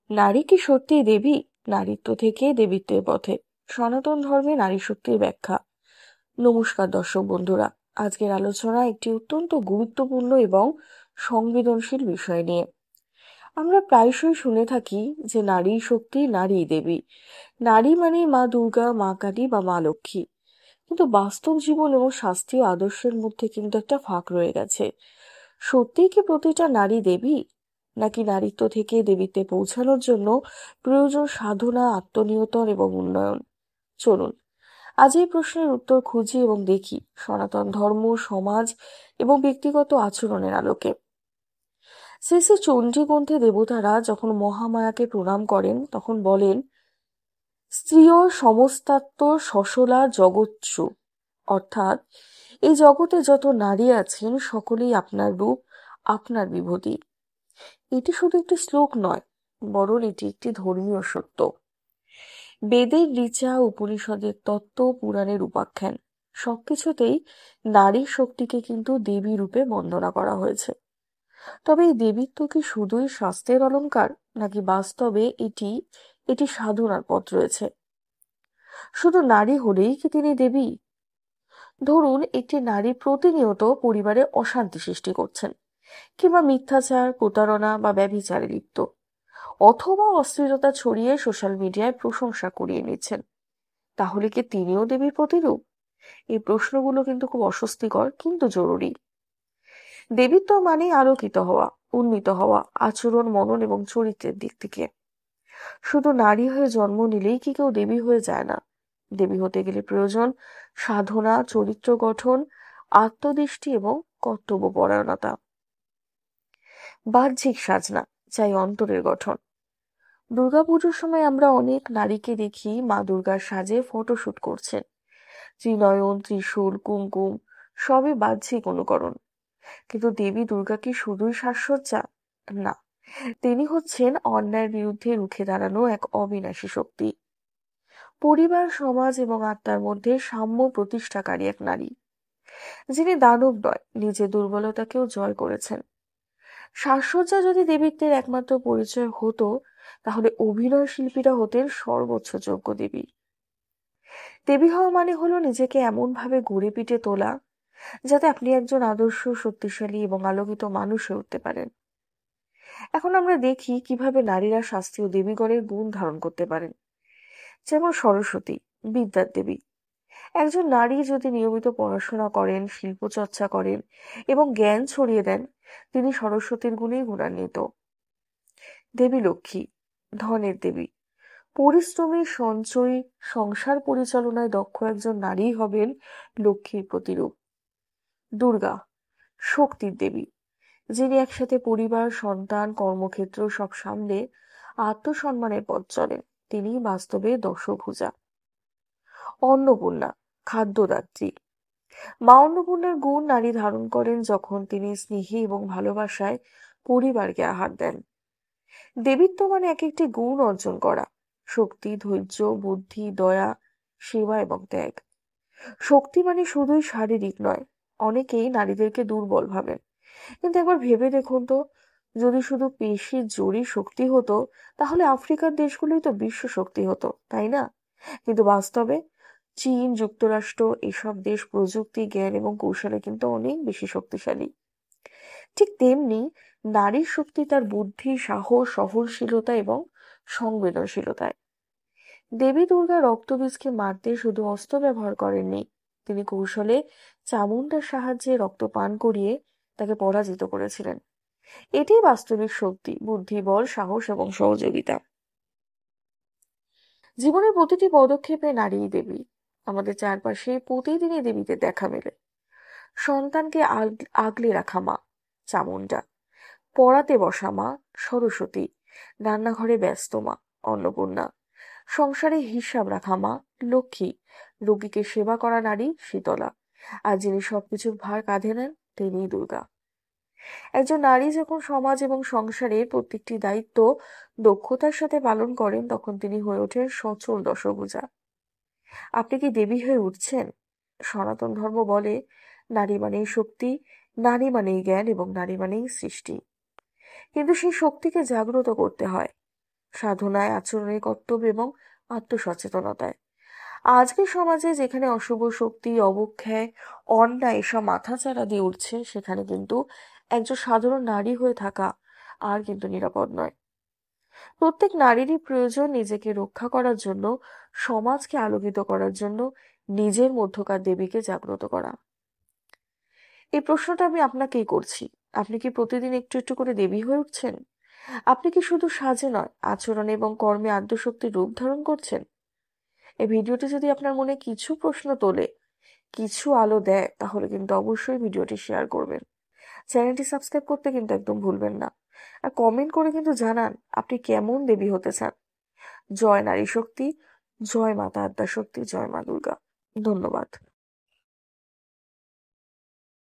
নারী কি সত্যিই দেবী? নারীত্ব থেকে দেবীত্বের পথে সনাতন ধর্মে নারী শক্তির ব্যাখ্যা। নমস্কার দর্শক বন্ধুরা, আজকের আলোচনা একটি অত্যন্ত গুরুত্বপূর্ণ এবং সংবেদনশীল বিষয় নিয়ে। আমরা প্রায়শই শুনে থাকি যে নারী শক্তি, নারী দেবী। নারী মানে মা দুর্গা, মা কালী বা মা লক্ষ্মী। কিন্তু বাস্তব জীবন এবং শাস্ত্রীয় আদর্শের মধ্যে কিন্তু একটা ফাঁক রয়ে গেছে। সত্যিই কি প্রতিটা নারী দেবী, নাকি নারীত্ব থেকে দেবীত্বে পৌঁছানোর জন্য প্রয়োজন সাধনা, আত্মনিয়ন্ত্রণ এবং উন্নয়ন? চলুন আজ এই প্রশ্নের উত্তর খুঁজি এবং দেখি সনাতন ধর্ম, সমাজ এবং ব্যক্তিগত আচরণের আলোকে। শ্রী শ্রী চণ্ডী গ্রন্থে দেবতারা যখন মহামায়াকে প্রণাম করেন তখন বলেন, স্ত্রিয় সমস্তাত্ম সসলা জগৎসু, অর্থাৎ এই জগতে যত নারী আছেন সকলেই আপনার রূপ, আপনার বিভূতি। এটি শুধু একটি শ্লোক নয়, বরং এটি একটি ধর্মীয় সত্য। বেদের ঋচা, উপনিষদের তত্ত্ব, পুরাণের উপাখ্যান সবকিছুতেই নারীর শক্তিকে কিন্তু দেবী রূপে বন্দনা করা হয়েছে। তবে এই দেবীত্ব কি শুধুই শাস্ত্রের অলংকার, নাকি বাস্তবে এটি এটি সাধনার পথ রয়েছে? শুধু নারী হলেই কি তিনি দেবী? ধরুন একটি নারী প্রতিনিয়ত পরিবারে অশান্তি সৃষ্টি করছেন, কিংবা মিথ্যাচার, প্রতারণা বা ব্যভিচারে লিপ্ত, অথবা অশ্লীলতা ছড়িয়ে সোশ্যাল মিডিয়ায় প্রশংসা কুড়িয়ে নিচ্ছেন, তাহলে কি তিনিও দেবীর প্রতিরূপ? এই প্রশ্নগুলো কিন্তু খুব অস্বস্তিকর কিন্তু জরুরি। দেবীত্ব মানে আলোকিত হওয়া, উন্নীত হওয়া আচরণ, মনন এবং চরিত্রের দিক থেকে। শুধু নারী হয়ে জন্ম নিলেই কি কেউ দেবী হয়ে যায় না। দেবী হতে গেলে প্রয়োজন সাধনা, চরিত্র গঠন, আত্মদৃষ্টি এবং কর্তব্যপরায়ণতা। বাহ্যিক সাজনা চাই অন্তরের গঠন। দুর্গাপুজোর সময় আমরা অনেক নারীকে দেখি মা দুর্গার সাজে ফটোশুট করছেন। ত্রিনয়ন, ত্রিশূল, কুমকুম সবই বাহ্যিক অনুকরণ। কিন্তু দেবী দুর্গা কি শুধুই সাজসজ্জা? না, তিনি হচ্ছেন অন্যায়ের বিরুদ্ধে রুখে দাঁড়ানো এক অবিনাশী শক্তি। পরিবার, সমাজ এবং আত্মার মধ্যে সাম্য প্রতিষ্ঠাকারী এক নারী, যিনি দানব নয়, নিজের দুর্বলতাকেও জয় করেছেন। সাজসজ্জা যদি দেবীত্বের একমাত্র পরিচয় হতো, তাহলে অভিনয় শিল্পীরা হতেন সর্বোচ্চ যোগ্য দেবী। দেবী হওয়া মানে হলো নিজেকে এমন ভাবে গড়ে পিটে তোলা যাতে আপনি একজন আদর্শ, শক্তিশালী এবং আলোকিত মানুষ হয়ে উঠতে পারেন। এখন আমরা দেখি কিভাবে নারীরা শাস্ত্রীয় দেবীগণের গুণ ধারণ করতে পারেন। যেমন সরস্বতী, বিদ্যার দেবী। একজন নারী যদি নিয়মিত পড়াশোনা করেন, শিল্প চর্চা করেন এবং জ্ঞান ছড়িয়ে দেন, তিনি সরস্বতীর গুণেই গুণান্বিত। দেবী লক্ষ্মী, ধনের দেবী। পরিশ্রমী, সঞ্চয়ী, সংসার পরিচালনায় দক্ষ একজন নারী হবেন লক্ষ্মীর প্রতিরূপ। দুর্গা, শক্তির দেবী, যিনি একসাথে পরিবার, সন্তান, কর্মক্ষেত্র সব সামলে আত্মসম্মানের পথ চলেন, তিনি বাস্তবে দশভুজা। অন্নপূর্ণা, খাদ্যদাত্রী। মা অন্নপূর্ণার গুণ নারী ধারণ করেন যখন তিনি স্নেহে এবং ভালোবাসায় পরিবারকে আহার দেন। দেবীত্ব মানে এক একটি গুণ অর্জন করা: শক্তি, ধৈর্য, বুদ্ধি, দয়া, সেবা এবং ত্যাগ। শক্তি মানে শুধুই শারীরিক নয়। অনেকেই নারীদেরকে দুর্বল ভাবেন, কিন্তু একবার ভেবে দেখুন তো, যদি শুধু পেশির জোরই শক্তি হতো, তাহলে আফ্রিকার দেশগুলোই তো বিশ্ব শক্তি হতো, তাই না? কিন্তু বাস্তবে চীন, যুক্তরাষ্ট্র এসব দেশ প্রযুক্তি, জ্ঞান এবং কৌশলে কিন্তু অনেক বেশি শক্তিশালী। ঠিক তেমনি নারীর শক্তি তার বুদ্ধি, সাহস, সহনশীলতা এবং সংবেদনশীলতায়। দেবী দুর্গা রক্তবীজকে মারতে শুধু অস্ত্র ব্যবহার করেননি, তিনি কৌশলে চামুন্ডার সাহায্যে রক্ত পান করিয়ে তাকে পরাজিত করেছিলেন। এটাই বাস্তবিক শক্তি, বুদ্ধিবল, সাহস এবং সহযোগিতা। জীবনের প্রতিটি পদক্ষেপে নারী দেবী। আমাদের চারপাশে প্রতিদিনই দেবীদের দেখা মেলে। সন্তানকে আগলে রাখা মা, চামুন্ডা; পড়াতে বসা মা, সরস্বতী; রান্নাঘরে ব্যস্ত মা, অন্নপূর্ণা; সংসারে হিসাব রাখা মা, লক্ষ্মী; রোগীকে সেবা করা নারী, শীতলা; আর যিনি সবকিছুর ভার কাঁধে নেন, তিনিই দুর্গা। একজন নারী যখন সমাজ এবং সংসারের প্রত্যেকটি দায়িত্ব দক্ষতার সাথে পালন করেন, তখন তিনি হয়ে ওঠেন সচল দশভুজা। আপনি কি দেবী হয়ে উঠছেন? সনাতন ধর্ম বলে নারী মানেই শক্তি, নারী মানেই জ্ঞান এবং নারী মানেই সৃষ্টি। কিন্তু সেই শক্তিকে জাগ্রত করতে হয়। সাধনায়, আচরণে, কর্তব্য এবং আত্মসচেতনতায়। আজকের সমাজে যেখানে অশুভ শক্তি, অবক্ষয়, অন্যায় এসব মাথাচাড়া দিয়ে উঠছে, সেখানে কিন্তু একজন সাধারণ নারী হয়ে থাকা আর কিন্তু নিরাপদ নয়। প্রত্যেক নারীরই প্রয়োজন নিজেকে রক্ষা করার জন্য, সমাজকে আলোকিত করার জন্য, নিজের মধ্যকার দেবীকে জাগ্রত করা। এই প্রশ্নটা আমি আপনাকেই করছি। আপনি কি প্রতিদিন একটু একটু করে দেবী হয়ে উঠছেন? আপনি কি শুধু সাজে নয়, আচরণে এবং কর্মে আদ্যশক্তির রূপ ধারণ করছেন? এই ভিডিওটি যদি আপনার মনে কিছু প্রশ্ন তোলে, কিছু আলো দেয়, তাহলে কিন্তু অবশ্যই ভিডিওটি শেয়ার করবেন। চ্যানেলটি সাবস্ক্রাইব করতে কিন্তু একদম ভুলবেন না। আর কমেন্ট করে কিন্তু জানান আপনি কেমন দেবী হতে চান। জয় নারী শক্তি, জয় মাতা আদ্যা শক্তি, জয় মা দুর্গা। ধন্যবাদ।